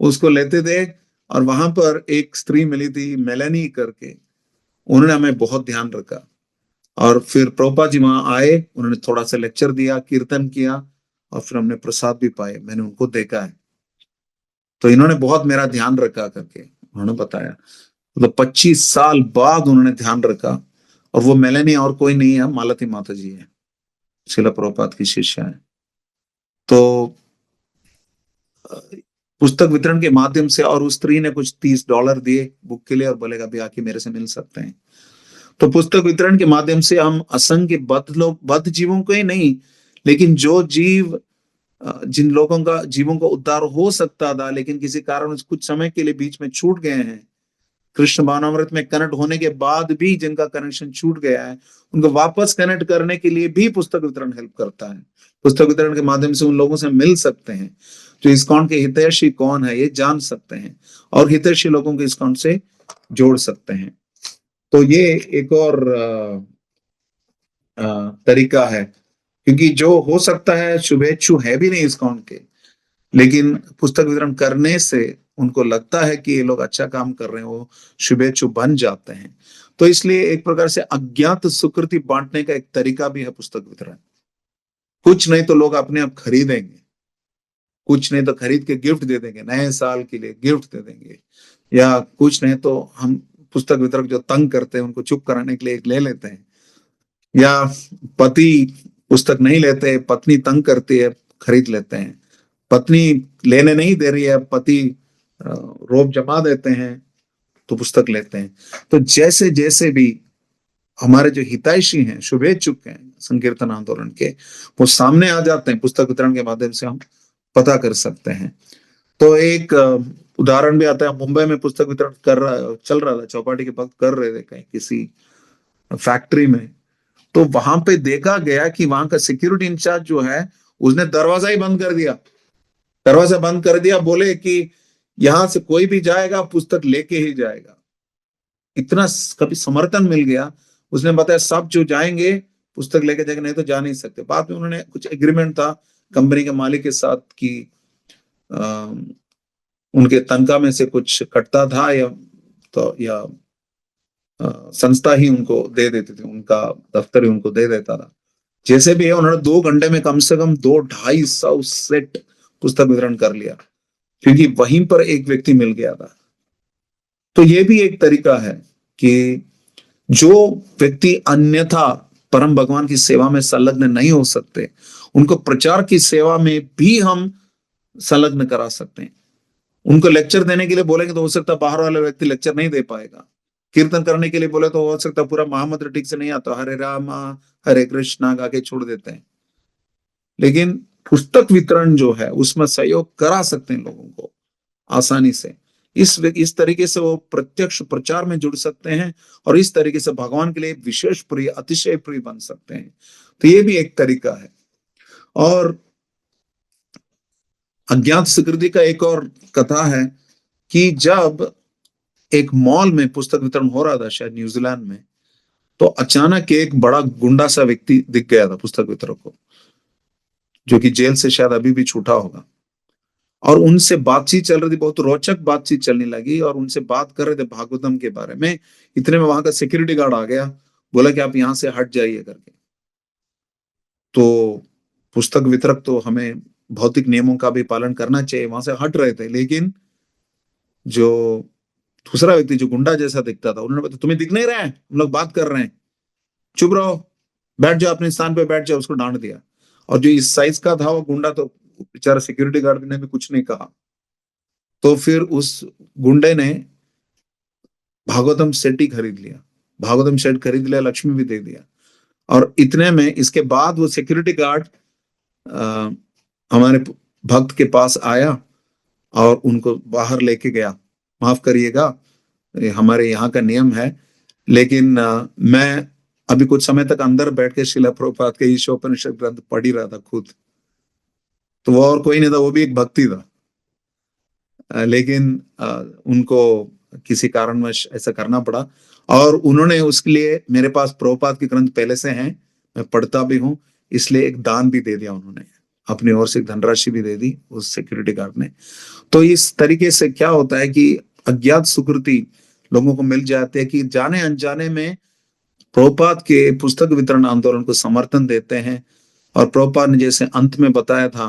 उसको लेते थे। और वहां पर एक स्त्री मिली थी मेलेनी करके, उन्होंने हमें बहुत ध्यान रखा। और फिर प्रभुपाद जी वहां आए, उन्होंने थोड़ा सा लेक्चर दिया, कीर्तन किया, और फिर हमने प्रसाद भी पाए, मैंने उनको देखा है। तो इन्होंने बहुत मेरा ध्यान रखा करके उन्होंने बताया। मतलब 25 साल बाद उन्होंने ध्यान रखा। और वो मेलेनी और कोई नहीं है, मालती माता जी है, शिला प्रभुपाद की शिष्या है। तो पुस्तक वितरण के माध्यम से, और उस स्त्री ने कुछ $30 दिए बुक के लिए और बोलेगा अभी आके मेरे से मिल सकते हैं। तो पुस्तक वितरण के माध्यम से हम असंख्य बद्ध जीवों को ही नहीं, लेकिन जो जीव जिन लोगों का जीवों का उद्धार हो सकता था लेकिन किसी कारण कुछ समय के लिए बीच में छूट गए हैं, कृष्ण भावनामृत में कनेक्ट होने के बाद भी जिनका कनेक्शन छूट गया है, उनको वापस कनेक्ट करने के लिए भी पुस्तक वितरण हेल्प करता है। पुस्तक वितरण के माध्यम से उन लोगों से मिल सकते हैं जो इस्कॉन के हितैषी कौन है ये जान सकते हैं, और हितैषी लोगों को इस्कॉन से जोड़ सकते हैं। तो ये एक और तरीका है, क्योंकि जो हो सकता है शुभेच्छु है भी नहीं इस्कॉन के, लेकिन पुस्तक वितरण करने से उनको लगता है कि ये लोग अच्छा काम कर रहे हैं, वो शुभेच्छु बन जाते हैं। तो इसलिए एक प्रकार से अज्ञात सुकृति बांटने का एक तरीका भी है पुस्तक वितरण। कुछ नहीं तो लोग अपने आप खरीदेंगे, कुछ नहीं तो खरीद के गिफ्ट दे देंगे, नए साल के लिए गिफ्ट दे देंगे, या कुछ नहीं तो हम पुस्तक वितरक जो तंग करते हैं उनको चुप कराने के लिए एक ले लेते हैं, या पति पुस्तक नहीं लेते, पत्नी तंग करती है, खरीद लेते हैं। पत्नी लेने नहीं दे रही है, पति रोब जमा देते हैं तो पुस्तक लेते हैं। तो जैसे जैसे भी हमारे जो हितैषी हैं, शुभेच्छुक हैं संकीर्तन आंदोलन के, वो सामने आ जाते हैं, पुस्तक वितरण के माध्यम से हम पता कर सकते हैं। तो एक उदाहरण भी आता है, मुंबई में पुस्तक वितरण चल रहा था, चौपाटी के भक्त कर रहे थे कहीं किसी फैक्ट्री में। तो वहां पे देखा गया कि वहां का सिक्योरिटी इंचार्ज जो है उसने दरवाजा ही बंद कर दिया, दरवाजा बंद कर दिया, बोले कि यहां से कोई भी जाएगा पुस्तक लेके ही जाएगा। इतना कभी समर्थन मिल गया। उसने बताया सब जो जाएंगे पुस्तक लेके जाएंगे, नहीं तो जा नहीं सकते। बाद में उन्होंने कुछ एग्रीमेंट था कंपनी के मालिक के साथ कि उनके तनख्वाह में से कुछ कटता था, या तो या संस्था ही उनको दे देती थी, उनका दफ्तर ही उनको दे देता था। जैसे भी है उन्होंने 2 घंटे में कम से कम 200-250 सेट पुस्तक वितरण कर लिया, क्योंकि वहीं पर एक व्यक्ति मिल गया था। तो ये भी एक तरीका है कि जो व्यक्ति अन्यथा परम भगवान की सेवा में संलग्न नहीं हो सकते, उनको प्रचार की सेवा में भी हम संलग्न करा सकते हैं। उनको लेक्चर देने के लिए बोलेंगे तो हो सकता है बाहर वाला व्यक्ति लेक्चर नहीं दे पाएगा। कीर्तन करने के लिए बोले तो हो सकता है पूरा महामंत्र ठीक से नहीं आता, हरे राम हरे कृष्णा गा के छोड़ देते हैं। लेकिन पुस्तक वितरण जो है उसमें सहयोग करा सकते हैं लोगों को आसानी से। इस तरीके से वो प्रत्यक्ष प्रचार में जुड़ सकते हैं, और इस तरीके से भगवान के लिए विशेष प्रिय, अतिशय प्रिय बन सकते हैं। तो ये भी एक तरीका है। और अज्ञात स्वीकृति का एक और कथा है कि जब एक मॉल में पुस्तक वितरण हो रहा था शायद न्यूजीलैंड में, तो अचानक एक बड़ा गुंडा सा व्यक्ति दिख गया था पुस्तक वितरक को, जो कि जेल से शायद अभी भी छूटा होगा। और उनसे बातचीत चल रही थी, बहुत रोचक बातचीत चलने लगी, और उनसे बात कर रहे थे भागवतम के बारे में। इतने में वहां का सिक्योरिटी गार्ड आ गया, बोला कि आप यहां से हट जाइए करके। तो पुस्तक वितरक तो हमें भौतिक नियमों का भी पालन करना चाहिए, वहां से हट रहे थे। लेकिन जो दूसरा व्यक्ति जो गुंडा जैसा दिखता था, उन्होंने बताया तुम्हें दिख नहीं रहा है, हम लोग बात कर रहे हैं, चुप रहो, बैठ जाओ अपने स्थान पे बैठ जाओ, उसको डांट दिया। और जो इस साइज का था वो गुंडा, तो बेचारा सिक्योरिटी गार्ड ने भी कुछ नहीं कहा। तो फिर उस गुंडे ने भागवतम सेट ही खरीद लिया, भागवतम सेट खरीद लिया, लक्ष्मी भी दे दिया। और इतने में इसके बाद वो सिक्योरिटी गार्ड हमारे भक्त के पास आया और उनको बाहर लेके गया। माफ करिएगा, हमारे यहाँ का नियम है, लेकिन मैं अभी कुछ समय तक अंदर बैठ के शिला प्रभुपाद के ईशोपनिषद ग्रंथ पढ़ ही रहा था खुद। तो वो और कोई नहीं था, वो भी एक भक्ति था। लेकिन उनको किसी कारणवश ऐसा करना पड़ा, और उन्होंने उसके लिए, मेरे पास प्रभुपाद के ग्रंथ पहले से हैं, मैं पढ़ता भी हूँ, इसलिए एक दान भी दे दिया उन्होंने, अपनी ओर से धनराशि भी दे दी उस सिक्योरिटी गार्ड ने। तो इस तरीके से क्या होता है कि अज्ञात सुकृति लोगों को मिल जाते हैं कि जाने अनजाने में प्रभुपाद के पुस्तक वितरण आंदोलन को समर्थन देते हैं। और प्रभुपाद ने जैसे अंत में बताया था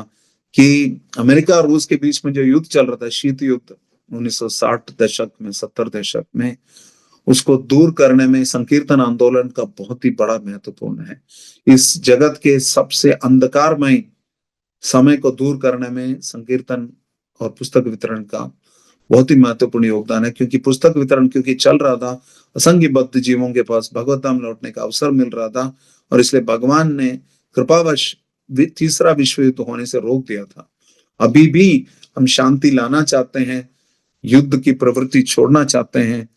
कि अमेरिका और रूस के बीच में जो युद्ध चल रहा था, शीत युद्ध 1960 दशक में, 70 दशक में, उसको दूर करने में संकीर्तन आंदोलन का बहुत ही बड़ा महत्वपूर्ण है। इस जगत के सबसे अंधकारमय समय को दूर करने में संकीर्तन और पुस्तक वितरण का बहुत ही महत्वपूर्ण योगदान है, क्योंकि पुस्तक वितरण क्योंकि चल रहा था, असंख्य बद्ध जीवों के पास भगवत धाम लौटने का अवसर मिल रहा था, और इसलिए भगवान ने कृपावश तीसरा विश्व युद्ध होने से रोक दिया था। अभी भी हम शांति लाना चाहते हैं, युद्ध की प्रवृत्ति छोड़ना चाहते हैं,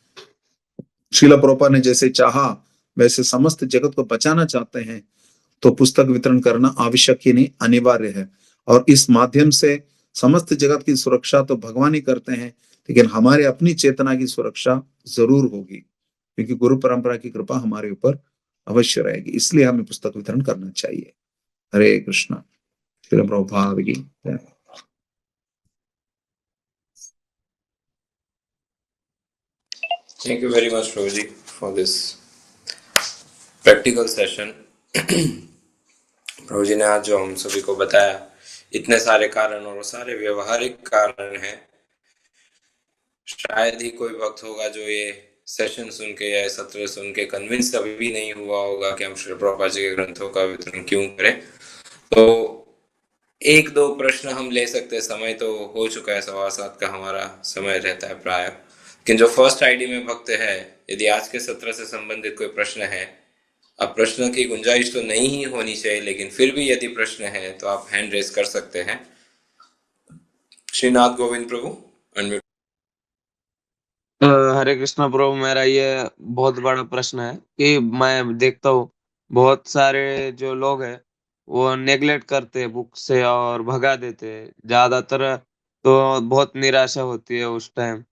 श्रील प्रभुपाद ने जैसे चाहा वैसे समस्त जगत को बचाना चाहते हैं, तो पुस्तक वितरण करना आवश्यक ही नहीं, अनिवार्य है। और इस माध्यम से समस्त जगत की सुरक्षा तो भगवान ही करते हैं, लेकिन हमारे अपनी चेतना की सुरक्षा जरूर होगी, क्योंकि गुरु परंपरा की कृपा हमारे ऊपर अवश्य रहेगी। इसलिए हमें पुस्तक वितरण करना चाहिए। हरे कृष्णा। श्रील प्रभुपाद की जय। Thank you very much, Prabhuji, for this practical session. प्रभु जी ने आज जो हम सभी को बताया, इतने सारे कारण और वो सारे व्यवहारिक कारण हैं। शायद ही कोई वक्त होगा जो ये सेशन सुन के या सत्र सुन के कन्विंस अभी भी नहीं हुआ होगा कि हम श्री प्रभुपाद जी के ग्रंथों का वितरण क्यों करें। तो एक दो प्रश्न हम ले सकते हैं, समय तो हो चुका है, 7:15 का हमारा समय रहता है प्राय। लेकिन जो फर्स्ट आईडी में भक्त है, यदि आज के सत्र से संबंधित कोई प्रश्न है, अब प्रश्न की गुंजाइश तो नहीं ही होनी चाहिए, लेकिन फिर भी यदि प्रश्न है तो आप हैंड रेज कर सकते हैं। श्रीनाथ गोविंद प्रभु, अनम्यूट। हरे कृष्णा प्रभु, मेरा ये बहुत बड़ा प्रश्न है कि मैं देखता हूँ बहुत सारे जो लोग हैं वो नेग्लेक्ट करते हैं बुक से और भगा देते हैं ज्यादातर। तो बहुत निराशा होती है उस टाइम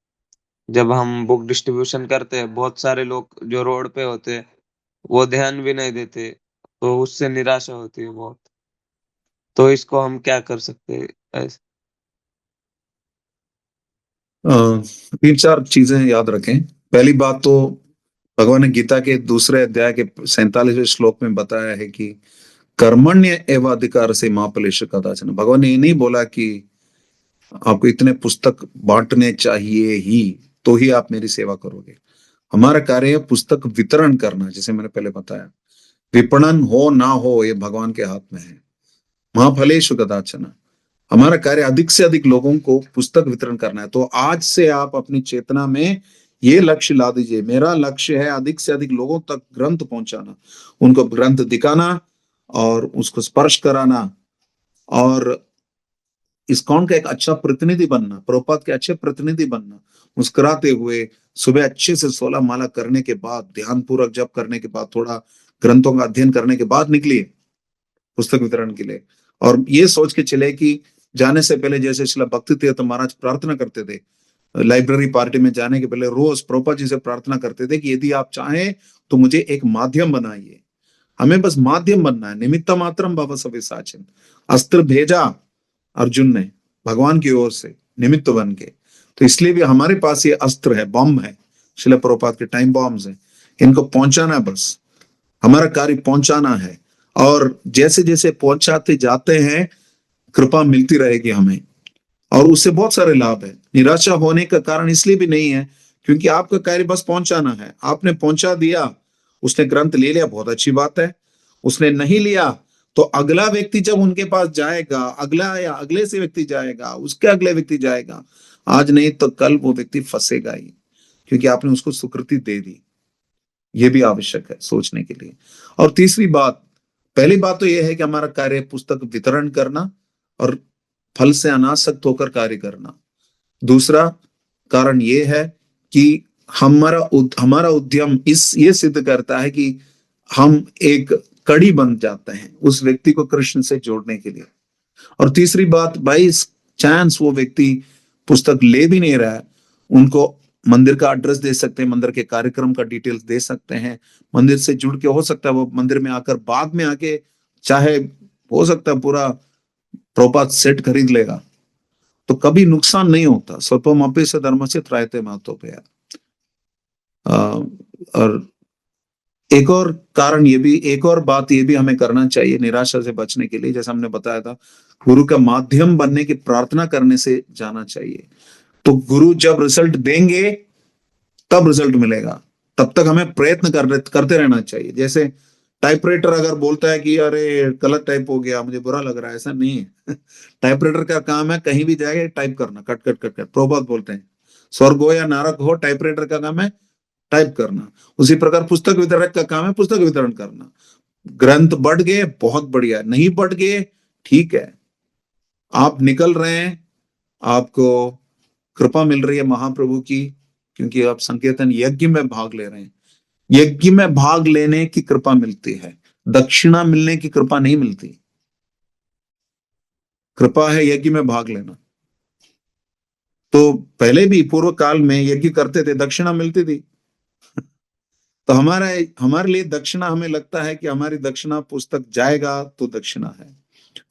जब हम बुक डिस्ट्रीब्यूशन करते हैं। बहुत सारे लोग जो रोड पे होते हैं वो ध्यान भी नहीं देते, तो उससे निराशा होती है बहुत। तो इसको हम क्या कर सकते हैं ऐसे? 3-4 चीजें याद रखें। पहली बात तो भगवान ने गीता के दूसरे अध्याय के 47वें श्लोक में बताया है कि कर्मण्य एवं अधिकार से मां फलेषु कदाचन। भगवान ने ये नहीं बोला कि आपको इतने पुस्तक बांटने चाहिए ही तो ही आप मेरी सेवा करोगे। हमारा कार्य है पुस्तक वितरण करना, जैसे मैंने पहले बताया। विपणन हो ना हो ये भगवान के हाथ में है। महाफलेषु कदाचन, हमारा कार्य अधिक से अधिक लोगों को पुस्तक वितरण करना है। तो आज से आप अपनी चेतना में ये लक्ष्य ला दीजिए, मेरा लक्ष्य है अधिक से अधिक लोगों तक ग्रंथ पहुंचाना, उनको ग्रंथ दिखाना और उसको स्पर्श कराना, और इस्कॉन का एक अच्छा प्रतिनिधि बनना, प्रभुपाद के अच्छे प्रतिनिधि बनना। मुस्कुराते हुए सुबह अच्छे से 16 माला करने के बाद, ध्यान पूर्वक जप करने के बाद, थोड़ा ग्रंथों का अध्ययन करने के बाद निकलिए पुस्तक वितरण के लिए। और ये सोच के चले कि जाने से पहले, जैसे श्रील भक्ति तीर्थ महाराज प्रार्थना करते थे, लाइब्रेरी पार्टी में जाने के पहले रोज प्रभुपाद जी से प्रार्थना करते थे कि यदि आप चाहें तो मुझे एक माध्यम बनाइए। हमें बस माध्यम बनना है, निमित्त मात्रम भव सव्यसाचिन। अस्त्र भेजा अर्जुन ने भगवान की ओर से निमित्त बन के, तो इसलिए भी हमारे पास ये अस्त्र है, बम है, श्रील प्रभुपाद के टाइम बॉम्ब्स हैं। इनको पहुंचाना है, बस हमारा कार्य पहुंचाना है। और जैसे जैसे पहुंचाते जाते हैं कृपा मिलती रहेगी हमें, और उससे बहुत सारे लाभ है। निराशा होने का कारण इसलिए भी नहीं है क्योंकि आपका कार्य बस पहुंचाना है, आपने पहुंचा दिया, उसने ग्रंथ ले लिया, बहुत अच्छी बात है। उसने नहीं लिया तो अगला व्यक्ति जब उनके पास जाएगा, अगला या अगले से व्यक्ति जाएगा, उसके अगले व्यक्ति जाएगा, आज नहीं तो कल वो व्यक्ति फंसेगा ही, क्योंकि आपने उसको स्वीकृति दे दी। ये भी आवश्यक है सोचने के लिए। और तीसरी बात, पहली बात तो यह है कि हमारा कार्य पुस्तक वितरण करना और फल से अनासक्त होकर कार्य करना। दूसरा कारण यह है कि हमारा उद्यम ये सिद्ध करता है कि हम एक कड़ी बन जाते हैं उस व्यक्ति को कृष्ण से जोड़ने के लिए। और तीसरी बात, बाई चांस वो व्यक्ति पुस्तक ले भी नहीं रहा है, उनको मंदिर का एड्रेस दे सकते हैं, मंदिर के कार्यक्रम का डिटेल्स दे सकते हैं, मंदिर से जुड़ के हो सकता है वो मंदिर में आकर बाद में आके चाहे हो सकता है पूरा प्रभुपाद सेट खरीद लेगा, तो कभी नुकसान नहीं होता। स्वल्पम अपि च धर्मस्य त्रायते महतोपया। और एक और कारण ये भी, एक और बात ये भी हमें करना चाहिए निराशा से बचने के लिए, जैसा हमने बताया था, गुरु का माध्यम बनने की प्रार्थना करने से जाना चाहिए। तो गुरु जब रिजल्ट देंगे तब रिजल्ट मिलेगा, तब तक हमें प्रयत्न करते रहना चाहिए। जैसे टाइपराइटर अगर बोलता है कि अरे गलत टाइप हो गया, मुझे बुरा लग रहा है, ऐसा नहीं है। टाइपराइटर का काम है कहीं भी जाएगा टाइप करना, cut cut cut cut. Prabhupada बोलते हैं स्वर्ग हो या नरक हो, टाइपराइटर का काम है टाइप करना। उसी प्रकार पुस्तक वितरक का काम है पुस्तक वितरण करना। ग्रंथ बढ़ गए बहुत बढ़िया, नहीं बढ़ गए ठीक है, आप निकल रहे हैं, आपको कृपा मिल रही है महाप्रभु की, क्योंकि आप संकीर्तन यज्ञ में भाग ले रहे हैं। यज्ञ में भाग लेने की कृपा मिलती है, दक्षिणा मिलने की कृपा नहीं मिलती। कृपा है यज्ञ में भाग लेना। तो पहले भी पूर्व काल में यज्ञ करते थे, दक्षिणा मिलती थी। तो हमारे लिए दक्षिणा, हमें लगता है कि हमारी दक्षिणा पुस्तक जाएगा तो दक्षिणा है।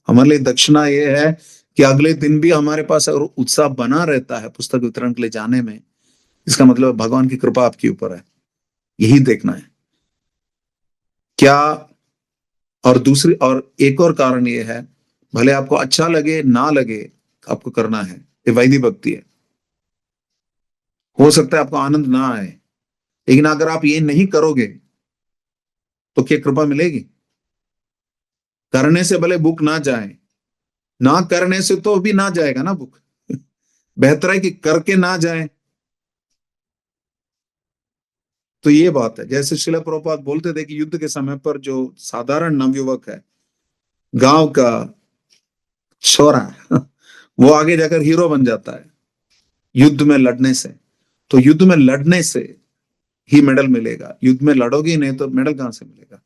हमारे लिए दक्षिणा ये है कि अगले दिन भी हमारे पास अगर उत्साह बना रहता है पुस्तक वितरण के लिए जाने में, इसका मतलब भगवान की कृपा आपके ऊपर है। यही देखना है क्या। और एक और कारण ये है, भले आपको अच्छा लगे ना लगे, आपको करना है, ये वैदिक भक्ति है। हो सकता है आपको आनंद ना आए, लेकिन अगर आप ये नहीं करोगे तो क्या कृपा मिलेगी? करने से भले बुक ना जाए, ना करने से तो भी ना जाएगा ना बुक। बेहतर है कि करके ना जाए। तो ये बात है, जैसे शिला प्रभुपाद बोलते थे कि युद्ध के समय पर जो साधारण नवयुवक है, गांव का छोरा, वो आगे जाकर हीरो बन जाता है युद्ध में लड़ने से। तो युद्ध में लड़ने से ही मेडल मिलेगा, युद्ध में लड़ोगे नहीं तो मेडल कहां से मिलेगा?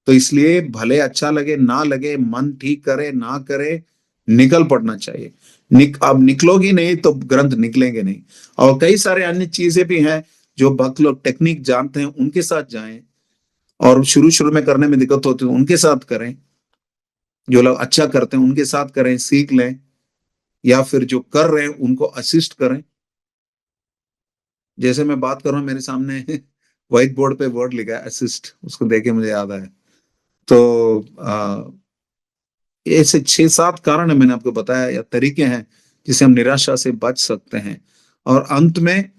तो इसलिए भले अच्छा लगे ना लगे, मन ठीक करे ना करे, निकल पड़ना चाहिए। अब निकलोगी नहीं तो ग्रंथ निकलेंगे नहीं। और कई सारे अन्य चीजें भी हैं जो भक्त लोग टेक्निक जानते हैं, उनके साथ जाएं, और शुरू शुरू में करने में दिक्कत होती है उनके साथ करें। जो लोग अच्छा करते हैं उनके साथ करें, सीख लें, या फिर जो कर रहे हैं उनको असिस्ट करें। जैसे मैं बात कर रहा हूँ, मेरे सामने व्हाइट बोर्ड पे वर्ड लिखा है असिस्ट, उसको देख के मुझे याद आया। तो ऐसे 6-7 कारण है मैंने आपको बताया, या तरीके हैं जिससे हम निराशा से बच सकते हैं। और अंत में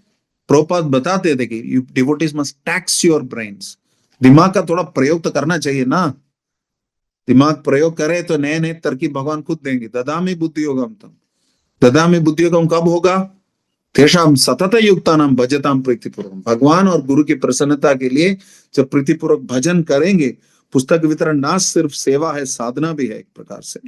प्रभुपाद बताते थे कि you devotees must tax your brains. दिमाग का थोड़ा प्रयोग तो करना चाहिए ना। दिमाग प्रयोग करे तो नए नए तरकीब भगवान खुद देंगे। ददामी बुद्धि योगम तम, ददामी बुद्धि योगम कब होगा? तेषाम सतत युक्ता नाम भजताम प्रीतिपूर्वक। भगवान और गुरु की प्रसन्नता के लिए जब प्रीतिपूर्वक भजन करेंगे, पुस्तक वितरण ना सिर्फ सेवा है, साधना भी है एक प्रकार से।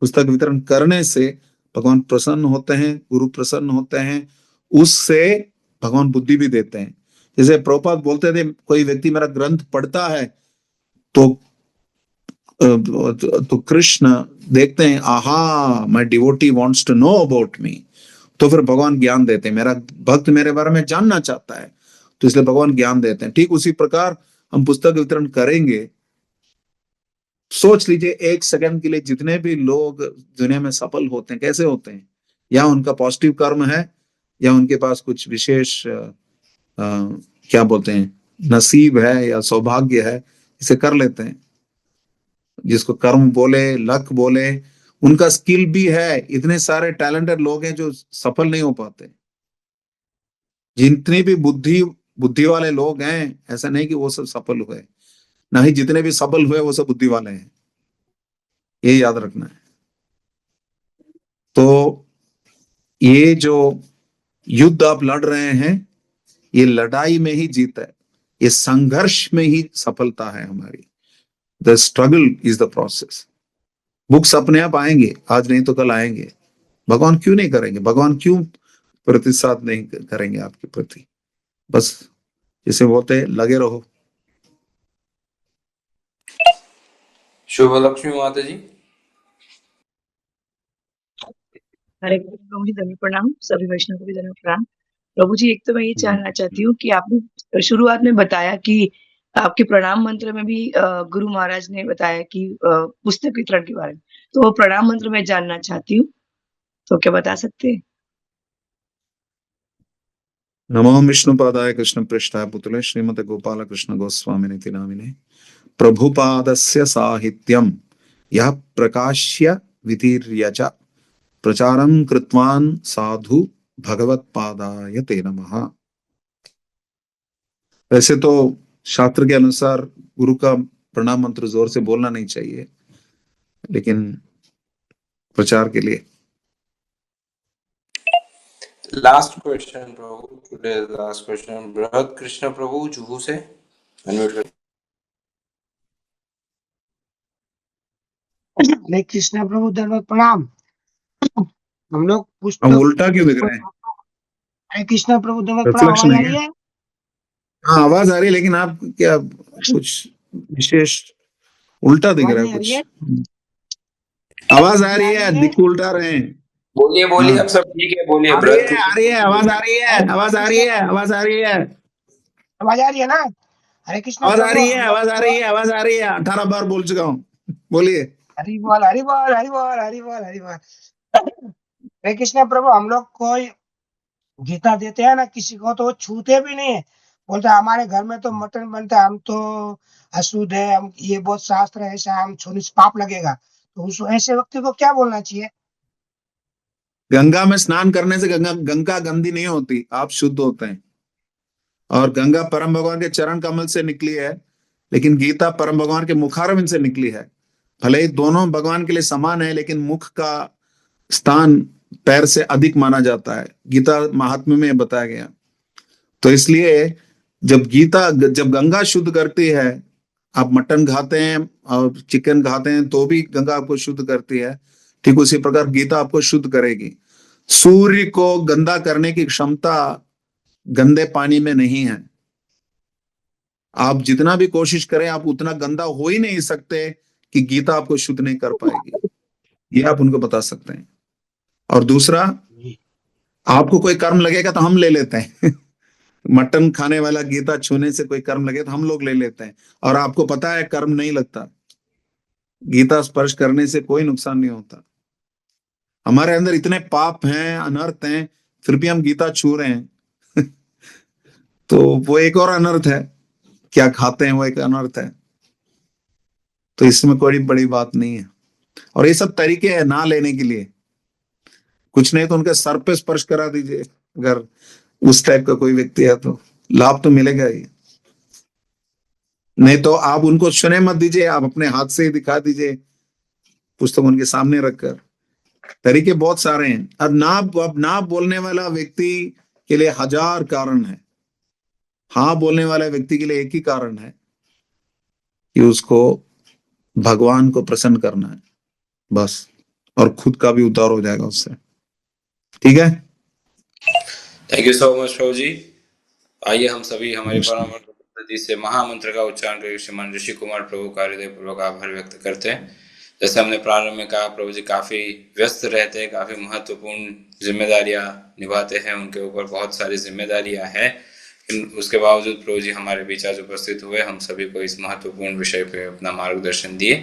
पुस्तक वितरण करने से भगवान प्रसन्न होते हैं, गुरु प्रसन्न होते हैं, उससे भगवान बुद्धि भी देते हैं। जैसे प्रभुपाद बोलते थे, कोई व्यक्ति मेरा ग्रंथ पढ़ता है तो कृष्ण देखते हैं, aha my devotee wants to know about me, तो फिर भगवान ज्ञान देते हैं। मेरा भक्त मेरे बारे में जानना चाहता है, तो इसलिए भगवान ज्ञान देते हैं। ठीक उसी प्रकार हम पुस्तक वितरण करेंगे। सोच लीजिए एक सेकंड के लिए, जितने भी लोग दुनिया में सफल होते हैं कैसे होते हैं? या उनका पॉजिटिव कर्म है, या उनके पास कुछ विशेष क्या बोलते हैं, नसीब है या सौभाग्य है, इसे कर लेते हैं। जिसको कर्म बोले, लक बोले, उनका स्किल भी है, इतने सारे टैलेंटेड लोग हैं जो सफल नहीं हो पाते। जितनी भी बुद्धि वाले लोग हैं, ऐसा नहीं कि वो सब सफल हुए, ना ही जितने भी सफल हुए वो सब बुद्धि वाले हैं, ये याद रखना है। तो ये जो युद्ध आप लड़ रहे हैं, ये लड़ाई में ही जीत है, ये संघर्ष में ही सफलता है हमारी। The struggle is the process. Books अपने आप आएंगे, आज नहीं तो कल आएंगे। भगवान क्यों नहीं करेंगे? भगवान क्यों प्रतिसाद नहीं करेंगे आपके प्रति? बस जैसे बोलते हैं, लगे रहो। शुभ लक्ष्मी माता जी। हरे कृष्ण प्रभु जी, दंड प्रणाम। सभी वैष्णव को भी दंड प्रणाम। प्रभु जी, एक तो मैं ये जानना चाहती हूँ कि आपने शुरुआत में बताया कि आपके प्रणाम मंत्र में भी गुरु महाराज ने बताया कि पुस्तक वितरण के बारे में, तो वो प्रणाम मंत्र मैं जानना चाहती हूँ, तो क्या बता सकते हैं? नमो विष्णुपादाय कृष्ण पृष्ठाय पुतले श्रीमते गोपाल कृष्ण गोस्वामिनिति नामिने प्रभुपादस्य साहित्यम यः प्रकाश्य वितीर्य च प्रचारं कृत्वान् साधु भगवत्पादाय ते नमः। वैसे तो शास्त्र के अनुसार गुरु का प्रणाम मंत्र जोर से बोलना नहीं चाहिए, लेकिन प्रचार के लिए। लास्ट क्वेश्चन प्रभु, टुडे लास्ट क्वेश्चन, बृहद कृष्ण प्रभु जुहू से अनम्यूट कर। हरे कृष्णा प्रभु, दंडवत प्रणाम। हम लोग अब पुस्तक उल्टा क्यों दिख रहे हैं? हरे कृष्णा प्रभु, दंडवत प्रणाम। रिफ्लेक्शन आवाज है आ रही क्या? है? हाँ, आवाज आ रही है, लेकिन आप क्या कुछ विशेष उल्टा दिख आवाज रहा है नहीं आ रही है? कुछ। आवाज आ रही है, दिख उल्टा रहे हैं। बोलिए बोलिए, हाँ, अब सब ठीक है, बोलिए। आ रही बृहद है, कृष्ण आ रही है, आवाज आ रही है, हरे आवाज आ रही कृष्णा, है, आवाज आ रही है, आवाज आ रही है ना? हरे कृष्णा आवाज आ प्रभु, रही है, हम लोग आवाज आ को रही है, आवाज आ रही है। 18 बार बोल चुका हूँ, बोलिए। हरि बोल, हरि बोल, हरि बोल, हरि बोल, हरि बोल। हरे कृष्णा प्रभु, हम लोग को गीता देते हैं ना किसी को, तो वो छूते भी नहीं है। बोलते हैं, हमारे घर में तो मटन बनता है, हम तो अशुद्ध है, हम ये बहुत शास्त्र है ऐसा, हम छूने से पाप लगेगा। तो उस ऐसे व्यक्ति को क्या बोलना चाहिए? गंगा में स्नान करने से गंगा गंदी नहीं होती, आप शुद्ध होते हैं। और गंगा परम भगवान के चरण कमल से निकली है, लेकिन गीता परम भगवान के मुखारविंद से निकली है। भले ही दोनों भगवान के लिए समान है, लेकिन मुख का स्थान पैर से अधिक माना जाता है, गीता महात्म्य में बताया गया। तो इसलिए जब गंगा शुद्ध करती है, आप मटन खाते हैं और चिकन खाते हैं तो भी गंगा आपको शुद्ध करती है, ठीक उसी प्रकार गीता आपको शुद्ध करेगी। सूर्य को गंदा करने की क्षमता गंदे पानी में नहीं है। आप जितना भी कोशिश करें, आप उतना गंदा हो ही नहीं सकते कि गीता आपको शुद्ध नहीं कर पाएगी। ये आप उनको बता सकते हैं। और दूसरा, आपको कोई कर्म लगेगा तो हम ले लेते हैं। मटन खाने वाला गीता छूने से कोई कर्म लगे तो हम लोग ले लेते हैं, और आपको पता है कर्म नहीं लगता। गीता स्पर्श करने से कोई नुकसान नहीं होता। हमारे अंदर इतने पाप हैं, अनर्थ हैं, फिर भी हम गीता छू रहे हैं। तो वो एक और अनर्थ है, क्या खाते हैं वो एक अनर्थ है। तो इसमें कोई बड़ी बात नहीं है। और ये सब तरीके हैं ना लेने के लिए। कुछ नहीं तो उनके सर पे स्पर्श करा दीजिए, अगर उस टाइप का कोई व्यक्ति है तो लाभ तो मिलेगा ही। नहीं तो आप उनको सुने मत दीजिए, आप अपने हाथ से ही दिखा दीजिए, पुस्तक उनके सामने रखकर। तरीके बहुत सारे हैं। अब ना बोलने वाला व्यक्ति के लिए हजार कारण है, हाँ बोलने वाले व्यक्ति के लिए एक ही कारण है कि उसको भगवान को प्रसन्न करना है, बस। और खुद का भी उद्धार हो जाएगा उससे। ठीक है, थैंक यू सो मच प्रभु जी। आइए हम सभी हमारे परम जी से महामंत्र का उच्चारण करके श्रीमान ऋषि कुमार प्रभु का हृदय पूर्वक आभार व्यक्त करते हैं। जैसे हमने प्रारंभ में कहा, प्रभु जी काफी व्यस्त रहते हैं, काफी महत्वपूर्ण जिम्मेदारियां निभाते हैं, उनके ऊपर बहुत सारी जिम्मेदारियां हैं। उसके बावजूद प्रभु जी हमारे बीच आज उपस्थित हुए, हम सभी को इस महत्वपूर्ण विषय पे अपना मार्गदर्शन दिए।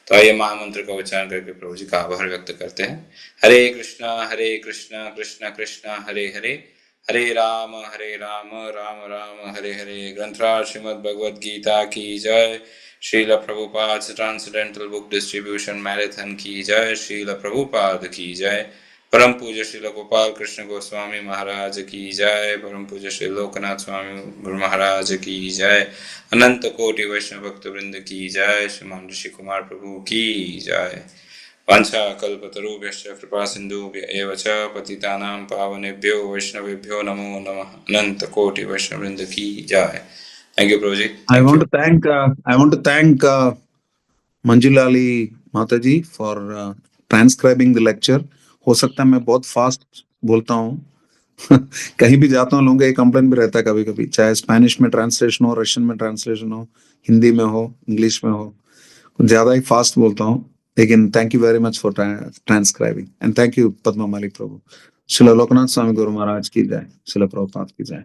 तो आइए महामंत्र का उच्चारण करके प्रभु जी का आभार व्यक्त करते हैं। हरे कृष्णा कृष्णा कृष्णा हरे हरे, हरे राम राम राम हरे हरे। ग्रंथराज श्रीमद् भगवद गीता की जय। Srila Prabhupada transcendental book distribution marathon की जय। श्रील प्रभुपाद की जय। परम पूज्य श्री गोपाल कृष्ण गोस्वामी महाराज की जय। परम पूज्य श्री लोकनाथ स्वामी गुरु महाराज की जय। अनंत कोटि वैष्णव भक्त वृंद की जय। श्रीमान ऋषि कुमार प्रभु की जय। वांछा कल्पतरुभ्यश्च कृपा सिन्धुभ्य एव च पतितानां पावनेभ्यो वैष्णवेभ्यो नमो नमः। अनंत कोटि वैष्णव वृंद की जय। थैंक यू प्रभु ji. I want to thank Manjulali Mataji for transcribing the lecture. हो सकता है मैं बहुत फास्ट बोलता हूँ कहीं भी जाता हूँ लोगों का ये कंप्लेन भी रहता है कभी कभी, चाहे स्पेनिश में ट्रांसलेशन हो, रशियन में ट्रांसलेशन हो, हिंदी में हो, इंग्लिश में हो, कुछ ज्यादा ही फास्ट बोलता हूँ। लेकिन thank you very much for transcribing and thank you Padma Malik Prabhu. Srila Loknath स्वामी गुरु महाराज की जय। श्रील प्रभुपाद की जय।